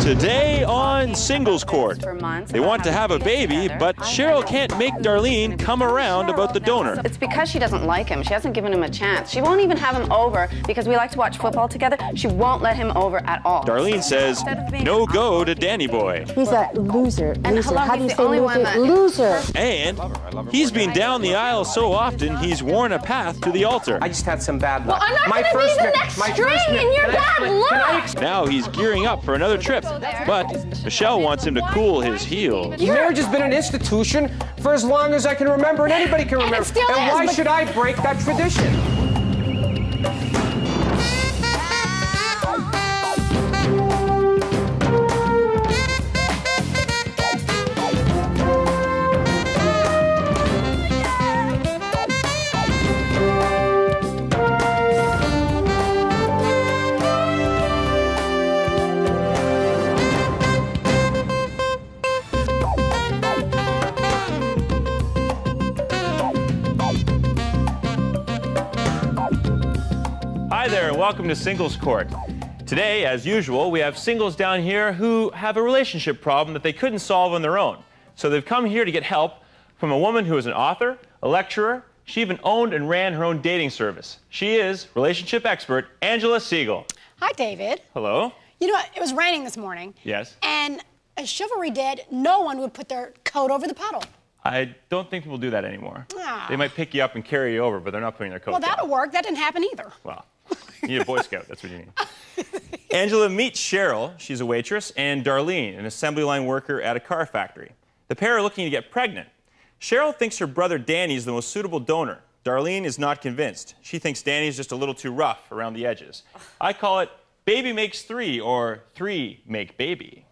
Today on Singles Court, they want to have a baby, but Cheryl can't make Darlene come around about the donor. It's because she doesn't like him. She hasn't given him a chance. She won't even have him over because we like to watch football together. She won't let him over at all. Darlene says no go to Danny Boy. He's a loser. And How do you say loser? Loser. And he's been down the aisle so often he's worn a path to the altar. I just had some bad luck. Well, I'm not going to be the next string in your bad luck. Now he's gearing up for another trip, but Michelle wants him to cool his heels. Marriage has been an institution for as long as I can remember, and anybody can remember. And why should I break that tradition? Hi there, and welcome to Singles Court. Today, as usual, we have singles down here who have a relationship problem that they couldn't solve on their own. So they've come here to get help from a woman who is an author, a lecturer. She even owned and ran her own dating service. She is relationship expert Angela Siegel. Hi, David. Hello. You know, it was raining this morning. Yes. And as chivalry did, no one would put their coat over the puddle. I don't think people do that anymore. Ah. They might pick you up and carry you over, but they're not putting their coat Well, down. that'll work. That didn't happen either. Well, you need a Boy Scout, that's what you need. Angela meets Cheryl, she's a waitress, and Darlene, an assembly line worker at a car factory. The pair are looking to get pregnant. Cheryl thinks her brother Danny is the most suitable donor. Darlene is not convinced. She thinks Danny's just a little too rough around the edges. I call it baby makes three, or three make baby.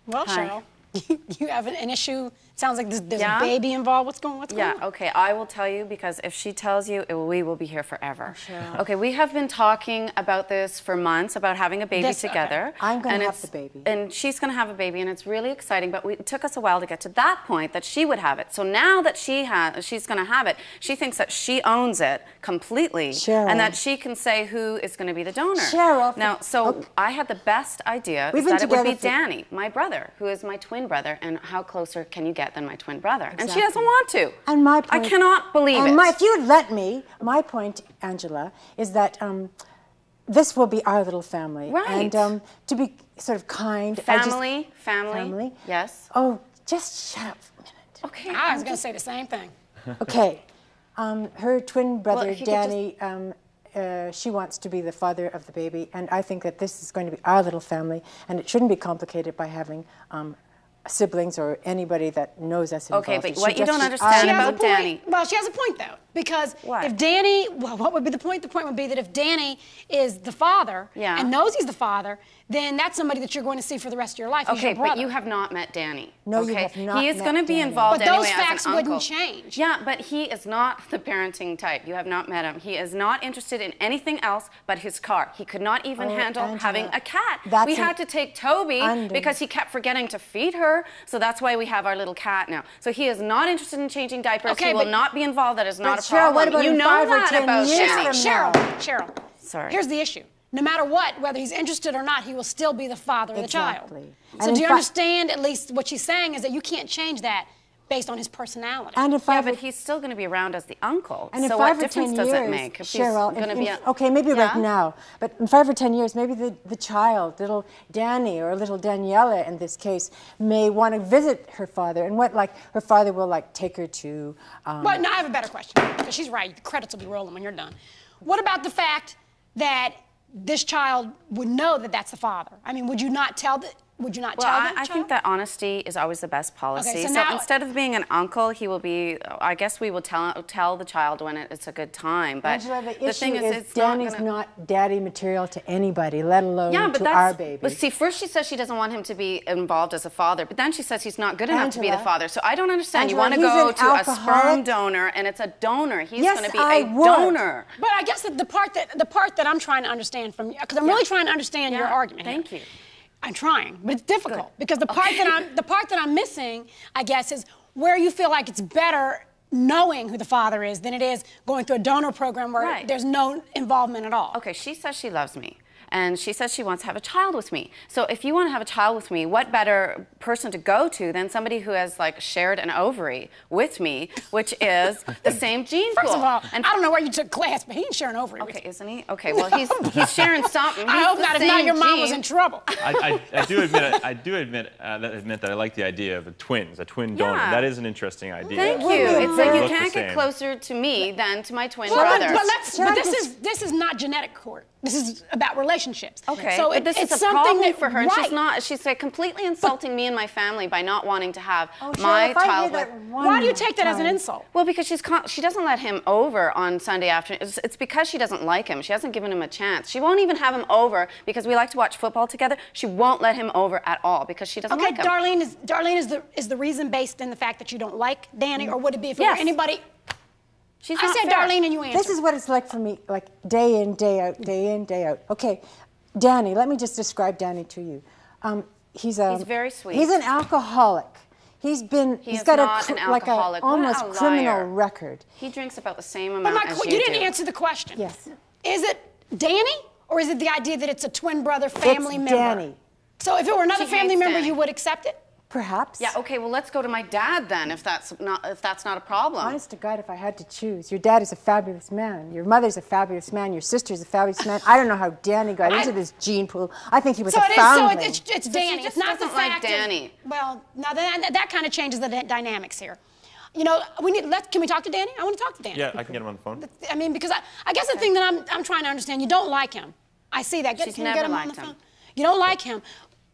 Well, Hi. Cheryl, you have an issue. Sounds like there's a baby involved. What's going on? Yeah, okay, I will tell you because if she tells you, we will be here forever. Cheryl. Okay, we have been talking about this for months, about having a baby together. Okay. I'm going and to have it's- the baby. And she's going to have a baby, and it's really exciting, but it took us a while to get to that point that she would have it. So now that she's going to have it, she thinks that she owns it completely, Cheryl. and that she can say who is going to be the donor. Cheryl. Now, so Okay. I had the best idea We've is been that it would be together for- Danny, my brother, who is my twin brother, and how closer can you get than my twin brother? And she Exactly. doesn't want to. And my point, I cannot believe it. If you'd let me, my point, Angela, is that this will be our little family. Right. And to be sort of kind. Family. Family. Yes. Oh, just shut up for a minute. Okay. I was going to say the same thing. Okay. Her twin brother, if you could Danny, she wants to be the father of the baby, and I think that this is going to be our little family, and it shouldn't be complicated by having siblings or anybody that knows us involved. Okay, but It what should you don't just be understand our- about Danny. Well, she has a point, though, because What? if Danny, well, what would be the point? The point would be that if Danny is the father and knows he's the father, then that's somebody that you're going to see for the rest of your life. He's Okay, your brother. but you have not met Danny. No, okay? you have not He is met going to be Danny. involved But anyway those as an facts uncle. wouldn't change. Yeah, but he is not the parenting type. You have not met him. He is not interested in anything else but his car. He could not even handle Angela, having a cat. that's We had to take Toby because he kept forgetting to feed her, so that's why we have our little cat now. So he is not interested in changing diapers. Okay, he will but- not be involved. That is not But a problem. Cheryl, what about you in know 5 or that 10 about years Danny. from now? Cheryl, Sorry. here's the issue. No matter what, whether he's interested or not, he will still be the father of the child. Exactly. So And do in you fact- understand, at least what she's saying is that you can't change that based on his personality. And if Yeah, but he's still going to be around as the uncle. And in so 5 what or 10 difference years, does it make? If Cheryl, he's going to be okay, maybe Yeah? right now, but in 5 or 10 years, maybe the child, little Danny or little Daniela in this case, may want to visit her father, and her father will take her to. Well, no, I have a better question, because she's right. The credits will be rolling when you're done. What about the fact that this child would know that that's the father? I mean, would you not tell the Well, child? I think that honesty is always the best policy. Okay, so so now- instead of being an uncle, he will be, I guess we will tell the child when it's a good time. But Angela, the the issue thing is, it's Danny's not gonna... not daddy material to anybody, let alone Yeah, but to that's, our baby. But see, first she says she doesn't want him to be involved as a father, but then she says he's not good enough to be the Angela, father. So I don't understand. Angela, you want to he's go an to a sperm alcoholic. donor, and it's a donor. He's Yes, going to be I a would. donor. But I guess the part that I'm trying to understand from you, because I'm really trying to understand your argument. Thank here. you. I'm trying, but it's difficult because the part that I'm missing, I guess, is where you feel like it's better knowing who the father is than it is going through a donor program where there's no involvement at all. Okay, she says she loves me. and she says she wants to have a child with me. So if you want to have a child with me, what better person to go to than somebody who has like shared an ovary with me, which is the same gene pool. First of all, and I don't know where you took class, but he ain't sharing an ovary. Okay, isn't he? Okay, well he's sharing something. I hope not. If not, your mom was in trouble. I do admit that I like the idea of a twin donor. That is an interesting idea. Thank you. It's like you can't get closer to me than to my twin brother. But this is not genetic court. This is about relationships. Okay, so but this is a problem for her. And she's like completely insulting me and my family by not wanting to have my child with. Why do you take that as an insult? Well, because she doesn't let him over on Sunday afternoon. It's because she doesn't like him. She hasn't given him a chance. She won't even have him over because we like to watch football together. She won't let him over at all because she doesn't like him. Darlene is the reason based in the fact that you don't like Danny, or would it be if it were anybody? I said Darlene and you answered. This is what it's like for me, like day in, day out, day in, day out. Okay, Danny, let me just describe Danny to you. He's very sweet. He's an alcoholic. He's got a almost criminal record. He drinks about the same amount as you do. You didn't answer the question. Yes. Is it Danny, or is it the idea that it's a twin brother family member? It's Danny. So if it were another family member, you would accept it? Perhaps. Yeah, okay, well, let's go to my dad then, if that's not a problem. Honest to God, if I had to choose, your dad is a fabulous man. Your mother's a fabulous man. Your sister's a fabulous man. I don't know how Danny got into this gene pool. I think he was a foundling. So it's Danny. It's not the fact like Danny. Well, now that kind of changes the dynamics here. You know, can we talk to Danny? I want to talk to Danny. Yeah, I can get him on the phone. I mean, because I guess the thing that I'm trying to understand, you don't like him. I see that. She's never liked him. You don't like him.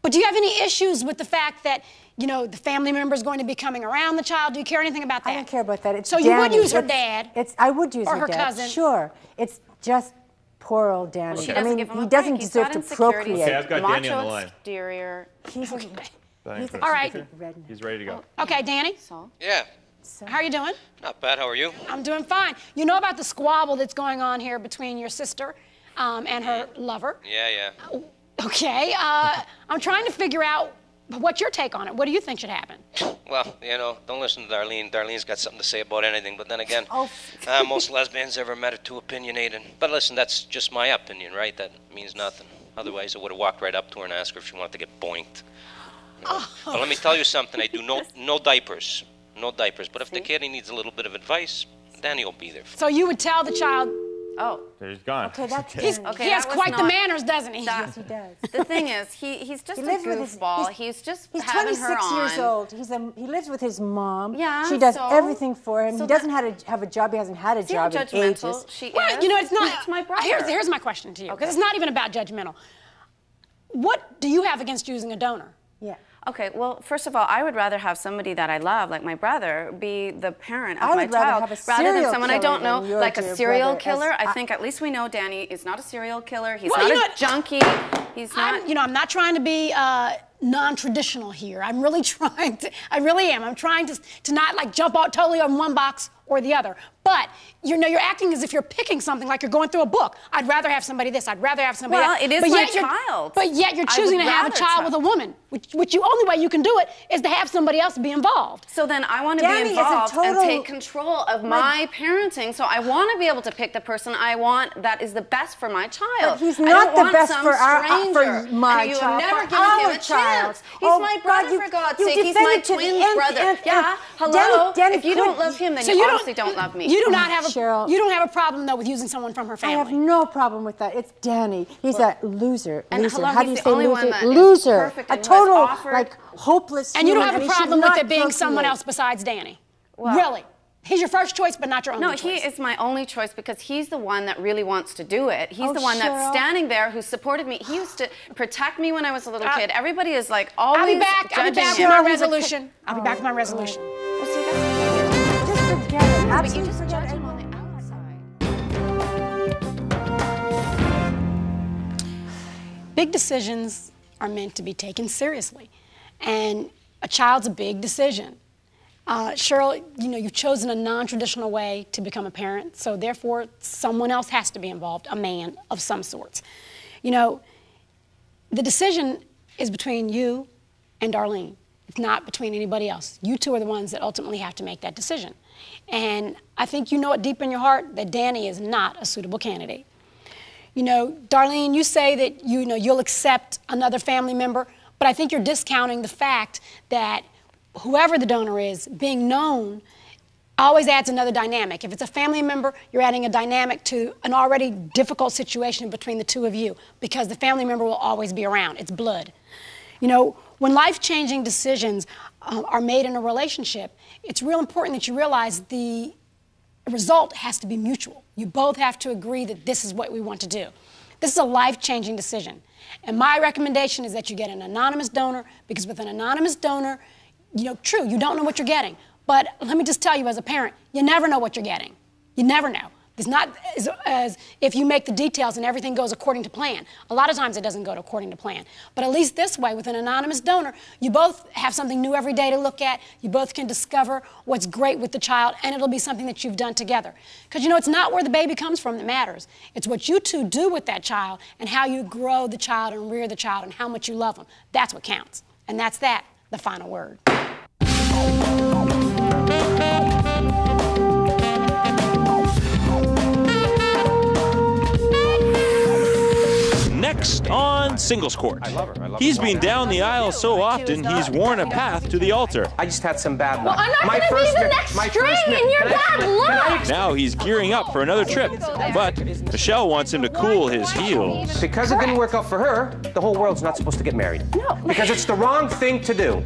But do you have any issues with the fact that, you know, the family member is going to be coming around the child? Do you care anything about that? I don't care about that. It's so Danny. You would use her dad. I would use or her dad. cousin. Sure. It's just poor old Danny. Well, I mean, he doesn't deserve to procreate. Okay, I've got Danny on the line. Exterior. He's okay. All right. He's ready to go. Okay, Danny. Yeah. How are you doing? Not bad. How are you? I'm doing fine. You know about the squabble that's going on here between your sister and her lover? Yeah. Okay. I'm trying to figure out what's your take on it. What do you think should happen? Well, you know, don't listen to Darlene. Darlene's got something to say about anything. But then again, most lesbians ever met are too opinionated. But listen, that's just my opinion, right? That means nothing. Otherwise, I would have walked right up to her and asked her if she wanted to get boinked. You know? But let me tell you something. I do no diapers. No diapers. But if the kid needs a little bit of advice, Danny will be there. So you would tell the child... Oh. He's gone. Okay, that's he has quite the manners, doesn't he? Yes, he does. The thing is, he's just a goofball. He's having her on. He's 26 years old. He lives with his mom. Yeah, she does everything for him. He doesn't have a job. He hasn't had a job in ages. She well, you know, it's not. It's my brother. Here's my question to you, because it's not even about judgmental. What do you have against using a donor? Yeah. Okay, well, first of all, I would rather have somebody that I love, like my brother, be the parent of my child, rather than someone I don't know, like a serial killer. I think at least we know Danny is not a serial killer. He's not a junkie. He's not. I'm not trying to be non-traditional here. I'm really trying to. I really am. I'm trying to not like jump out totally on one box or the other. But you're acting as if you're picking something, like you're going through a book. I'd rather have somebody this. I'd rather have somebody that. Well, it is my child. But yet you're choosing to have a child with a woman, which the only way you can do it is to have somebody else be involved. So then I want to be involved and take control of my parenting. So I want to be able to pick the person I want that is the best for my child. But he's not the best for my you child. have never given him a chance. He's my brother, for God's sake. He's my twin brother. Yeah. Hello. If you don't love him, then you obviously don't love me. You do not have a problem though with using someone from her family. I have no problem with that. It's Danny. He's a loser. And How do you say loser? Loser. A total hopeless. And you don't have a problem with it being someone else besides Danny. Well, really? He's your first choice, but not your only choice. No, he is my only choice because he's the one that really wants to do it. He's the one that's standing there who supported me. He used to protect me when I was a little kid. Everybody is like always I'll be back with my resolution. I'll be back with my resolution. Well, see, that's just forget it. But you just judge him on the outside. Big decisions are meant to be taken seriously. And a child's a big decision. Cheryl, you've chosen a non-traditional way to become a parent, so therefore someone else has to be involved, a man of some sorts. The decision is between you and Darlene. It's not between anybody else. You two are the ones that ultimately have to make that decision. And I think you know it deep in your heart that Danny is not a suitable candidate. You know, Darlene, you say that you'll accept another family member, but I think you're discounting the fact that whoever the donor is, being known always adds another dynamic. If it's a family member, you're adding a dynamic to an already difficult situation between the two of you because the family member will always be around. It's blood. You know, when life-changing decisions are made in a relationship, it's real important that you realize the result has to be mutual. You both have to agree that this is what we want to do. This is a life-changing decision. And my recommendation is that you get an anonymous donor, because with an anonymous donor, true, you don't know what you're getting. But let me just tell you as a parent, you never know what you're getting. You never know. It's not as if you make the details and everything goes according to plan. A lot of times it doesn't go according to plan. But at least this way, with an anonymous donor, you both have something new every day to look at. You both can discover what's great with the child, and it'll be something that you've done together. Because, it's not where the baby comes from that matters. It's what you two do with that child and how you grow the child and rear the child and how much you love them. That's what counts. And that's the final word. Next on Singles Court. I love her. He's been down the aisle so often, he's worn a path to the altar. I just had some bad luck. Well, I'm not going to be the next string in your bad luck. Now he's gearing up for another trip, but Michelle wants him to cool his heels. Because it didn't work out for her, the whole world's not supposed to get married. No. Because it's the wrong thing to do.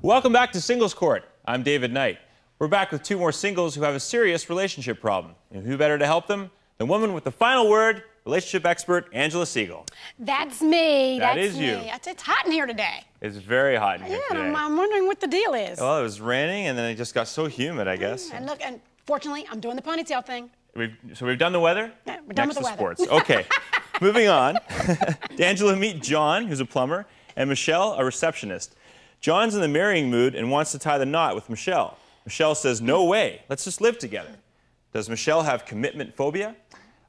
Welcome back to Singles Court. I'm David Knight. We're back with two more singles who have a serious relationship problem. And who better to help them than woman with the final word, relationship expert Angela Siegel. That's me. That is you. It's hot in here today. It's very hot in here today. Yeah, I'm wondering what the deal is. Well, it was raining and then it just got so humid, I guess. And look, and fortunately, I'm doing the ponytail thing. So we've done the weather? Yeah, we're done with the weather. Sports. Okay. Moving on. Angela, meet John, who's a plumber, and Michelle, a receptionist. John's in the marrying mood and wants to tie the knot with Michelle. Michelle says, no way, let's just live together. Does Michelle have commitment phobia?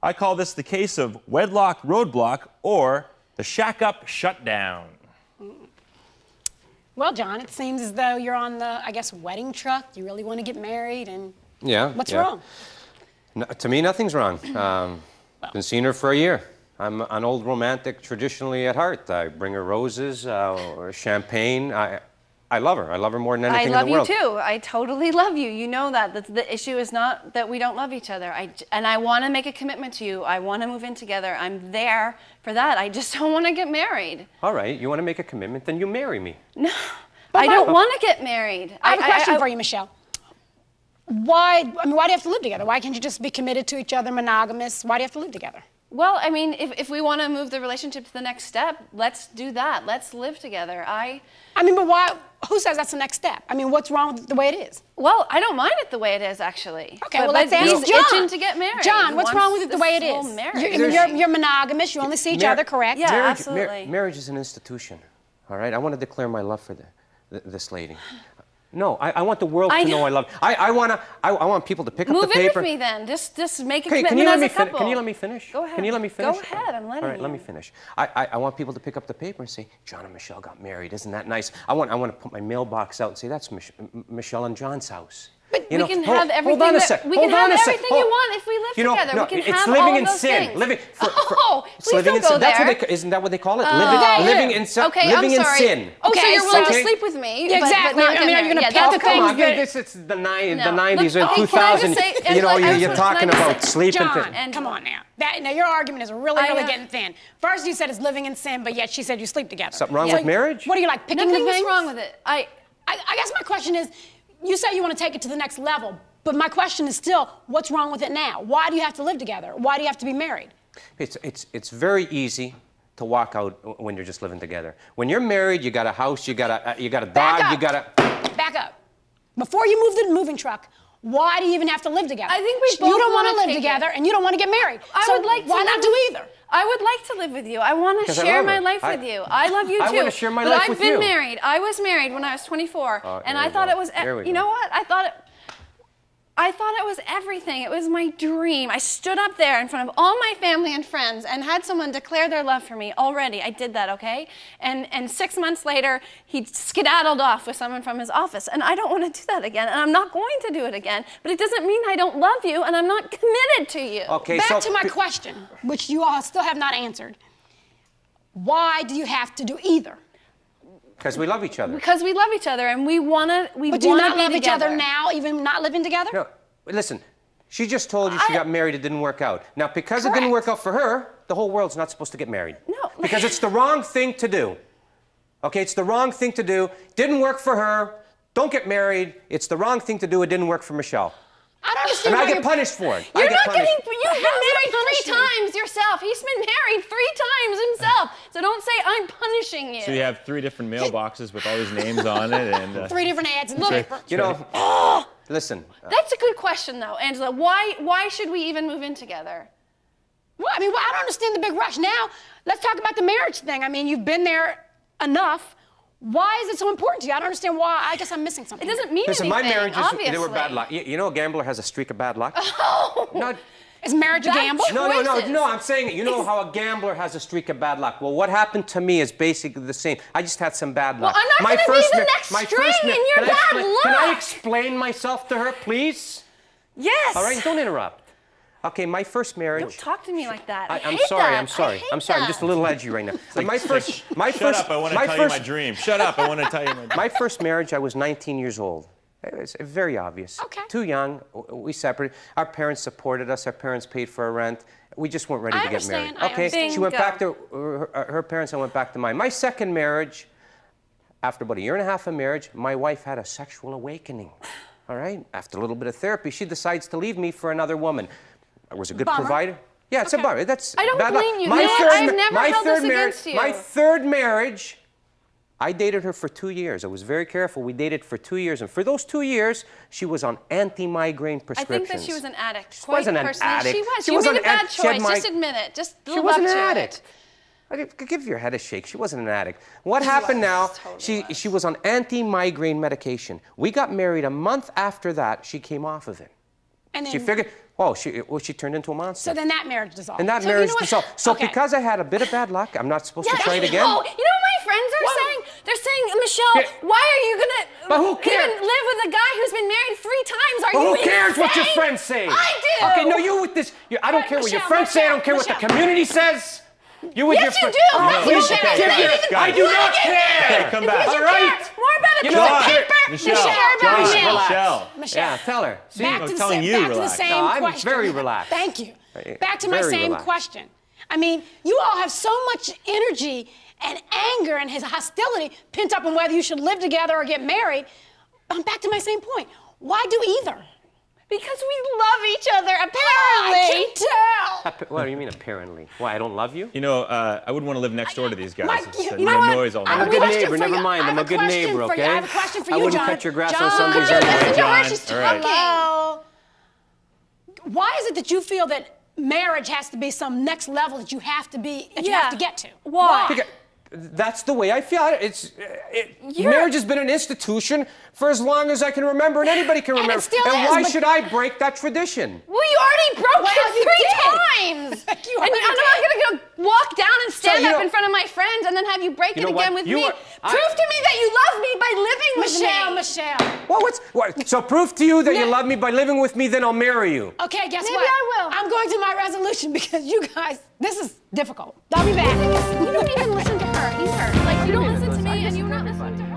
I call this the case of wedlock, roadblock, or the shack up, shut down. Well, John, it seems as though you're on the, wedding truck. You really want to get married, and what's wrong? No, to me, nothing's wrong. Been seeing her for a year. I'm an old romantic traditionally at heart. I bring her roses or champagne. I love her. I love her more than anything in the world. I love you too. I totally love you. You know that. The issue is not that we don't love each other. And I want to make a commitment to you. I want to move in together. I'm there for that. I just don't want to get married. All right. You want to make a commitment? Then you marry me. No. I don't want to get married. I have a question for you, Michelle. Why do you have to live together? Why can't you just be committed to each other, monogamous? Why do you have to live together? Well, I mean, if we want to move the relationship to the next step, let's do that. Let's live together. But why? Who says that's the next step? I mean, what's wrong with the way it is? Well, I don't mind it the way it is, actually. Okay, well, let's ask John. He's itching to get married. John, what's wrong with it the way it is? You're monogamous. You only see each other, correct? Yeah, absolutely. Marriage is an institution, all right? I want to declare my love for this lady. No, I want the world to know I love. I want people to pick up the paper. Move in with me then. Just make a commitment as a couple. Can you let me finish? Go ahead. Can you let me finish? Go ahead. I'm letting you. All right, let me finish. I want people to pick up the paper and say, John and Michelle got married. Isn't that nice? I want to put my mailbox out and say, that's Michelle and John's house. But we can have everything. Hold on a sec. We can have everything you want if we live together. No, we can it's have living all in those sin. things. Living. Please don't go there. Isn't that what they call it? Living in sin. Okay, living I'm sorry. in sin. Oh, so you're willing to sleep with me? Yeah, exactly. But not are you going to pick the Come on, things? this is the 90s and 2000. You're talking about sleeping. John, come on now. Now your argument is really getting thin. First you said it's living in sin, but yet she said you sleep together. Something wrong with marriage? What are you like picking the things? Nothing's wrong with it. I guess my question is, you say you want to take it to the next level. But my question is still, what's wrong with it now? Why do you have to live together? Why do you have to be married? It's very easy to walk out when you're just living together. When you're married, you got a house, you got a dog, you got a... Back up. Before you move the moving truck, why do you even have to live together? I think we both You don't want to live take together, and you don't want to get married. I would like to. Why not do either? I would like to live with you. I want to share my life with you. I love you too. I want to share my life with you. But I've been married. I was married when I was 24, and I thought it was. You know what? I thought it. I thought it was everything. It was my dream. I stood up there in front of all my family and friends and had someone declare their love for me already. I did that, okay? And 6 months later, he skedaddled off with someone from his office. And I don't want to do that again. And I'm not going to do it again. But it doesn't mean I don't love you and I'm not committed to you. Okay, Back to my question, which you all still have not answered. Why do you have to do either? Because we love each other. Because we love each other and we want to be together. But do you not love each other now, even not living together? No, listen, she just told you she got married, it didn't work out. Now, because it didn't work out for her, the whole world's not supposed to get married. No. Because it's the wrong thing to do. Okay, it's the wrong thing to do. Didn't work for her. Don't get married. It's the wrong thing to do. It didn't work for Michelle. I don't understand. And I get punished for it. You've been married 3 times yourself. He's been married 3 times himself. So don't say I'm punishing you. So you have 3 different mailboxes with all these names on it, and 3 different ads in the paper. You know, listen. That's a good question, though, Angela. Why should we even move in together? Well, I mean, I don't understand the big rush. Now, let's talk about the marriage thing. I mean, you've been there enough. Why is it so important to you? I don't understand why. I guess I'm missing something. It doesn't mean anything, my marriages, obviously. They were bad luck. You know a gambler has a streak of bad luck? Oh! No, is marriage a gamble? No, I'm saying, you know how a gambler has a streak of bad luck. Well, what happened to me is basically the same. I just had some bad luck. Well, I'm not going to be the next string in your bad luck. Can I explain myself to her, please? Yes. All right, don't interrupt. Okay, my first marriage. Don't talk to me like that. I'm sorry. I'm just a little edgy right now. Shut up, I want to tell you my dream. Shut up, I want to tell you my dream. My first marriage, I was 19 years old. It was very obvious. Okay. Too young. We separated. Our parents supported us. Our parents paid for our rent. We just weren't ready to get married. Okay. She went back to her parents. I went back to mine. My second marriage, after about 1.5 years of marriage, my wife had a sexual awakening. All right. After a little bit of therapy, she decides to leave me for another woman. I was a good provider. Yeah, it's a bummer. That's I don't bad blame you. I've never held this against you. My third marriage, I dated her for 2 years. I was very careful. We dated for 2 years. And for those 2 years, she was on anti-migraine prescriptions. I think that she was an addict. She wasn't an addict. She was. You made a bad choice. Just admit it. Just live up to it. She wasn't an addict. Give your head a shake. She wasn't an addict. What happened now, she was on anti-migraine medication. We got married a month after that. She came off of it. And then she figured, she turned into a monster. So then that marriage dissolved. And that marriage dissolved. So because I had a bit of bad luck, I'm not supposed to try it again? You know what my friends are saying? They're saying, Michelle, why are you going to even live with a guy who's been married 3 times? Are you who cares what your friends say? I do. Okay, no, you with this. I don't care what your friends say. I don't care what the community says. You with yes, your you do. I do not care. Okay, come back. All right. More about a piece of paper. Michelle. Yeah, tell her. See, I'm telling you, relax. I'm very relaxed. Thank you. Back to my same question. I mean, you all have so much energy and anger and his hostility pent up on whether you should live together or get married. I'm back to my same point. Why do either? Because we love each other, apparently. I can tell. What do you mean, apparently? Why, I don't love you? You know, I wouldn't want to live next door to these guys. No noise all night. I'm a good neighbor. Never mind. I'm a good neighbor, okay? I have a question for you, John. I wouldn't cut your grass on Sundays anyway. anyway. Listen to her. She's talking. Why is it that you feel that marriage has to be some next level that you have to be, that you have to get to? Why? Because that's the way I feel. Marriage has been an institution for as long as I can remember, and anybody can remember. And why should I break that tradition? Well, you already broke it 3 times. And I'm not going to go walk down and stand up in front of my friends and then have you break it again with me. Prove to me that you love me by living with me. Michelle. Well, so prove to you that you love me by living with me, then I'll marry you. Okay, guess what? Maybe I will. I'm going to my resolution because you guys, this is difficult. I'll be back. You don't even listen to her either. Like, you don't listen to me and you're not listening to her.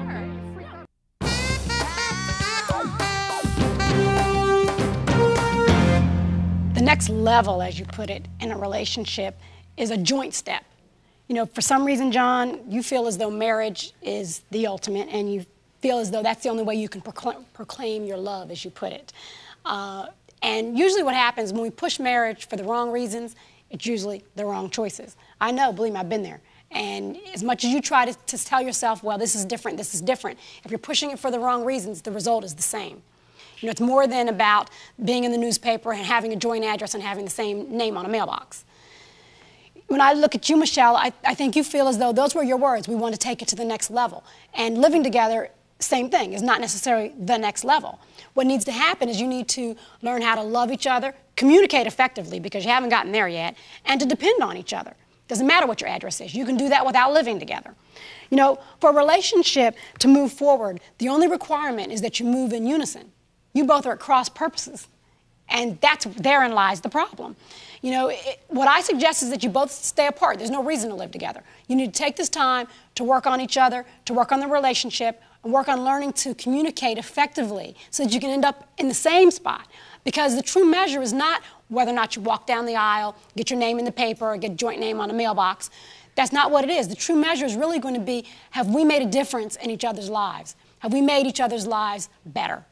The next level, as you put it, in a relationship is a joint step. You know, for some reason, John, you feel as though marriage is the ultimate, and you feel as though that's the only way you can proclaim your love, as you put it. And usually what happens when we push marriage for the wrong reasons, it's usually the wrong choices. I know, believe me, I've been there. And as much as you try to tell yourself, well, this is different, if you're pushing it for the wrong reasons, the result is the same. You know, it's more than about being in the newspaper and having a joint address and having the same name on a mailbox. When I look at you, Michelle, I think you feel as though those were your words. We want to take it to the next level. And living together same thing. It's not necessarily the next level. What needs to happen is you need to learn how to love each other, communicate effectively because you haven't gotten there yet, and to depend on each other. Doesn't matter what your address is. You can do that without living together. You know, for a relationship to move forward, the only requirement is that you move in unison. You both are at cross purposes, and therein lies the problem. You know, what I suggest is that you both stay apart. There's no reason to live together. You need to take this time to work on each other, to work on the relationship, and work on learning to communicate effectively so that you can end up in the same spot. Because the true measure is not whether or not you walk down the aisle, get your name in the paper, or get a joint name on a mailbox. That's not what it is. The true measure is really going to be, have we made a difference in each other's lives? Have we made each other's lives better?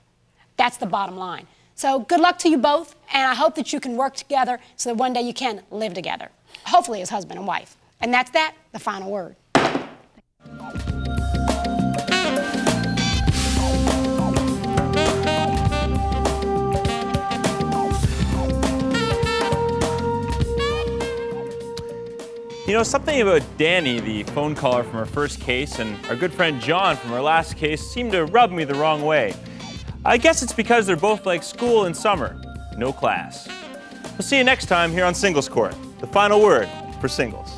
That's the bottom line. So good luck to you both, and I hope that you can work together so that one day you can live together, hopefully as husband and wife. And that's that, the final word. You know, something about Danny, the phone caller from our first case, and our good friend John from our last case seemed to rub me the wrong way. I guess it's because they're both like school in summer, no class. We'll see you next time here on Singles Court, the final word for singles.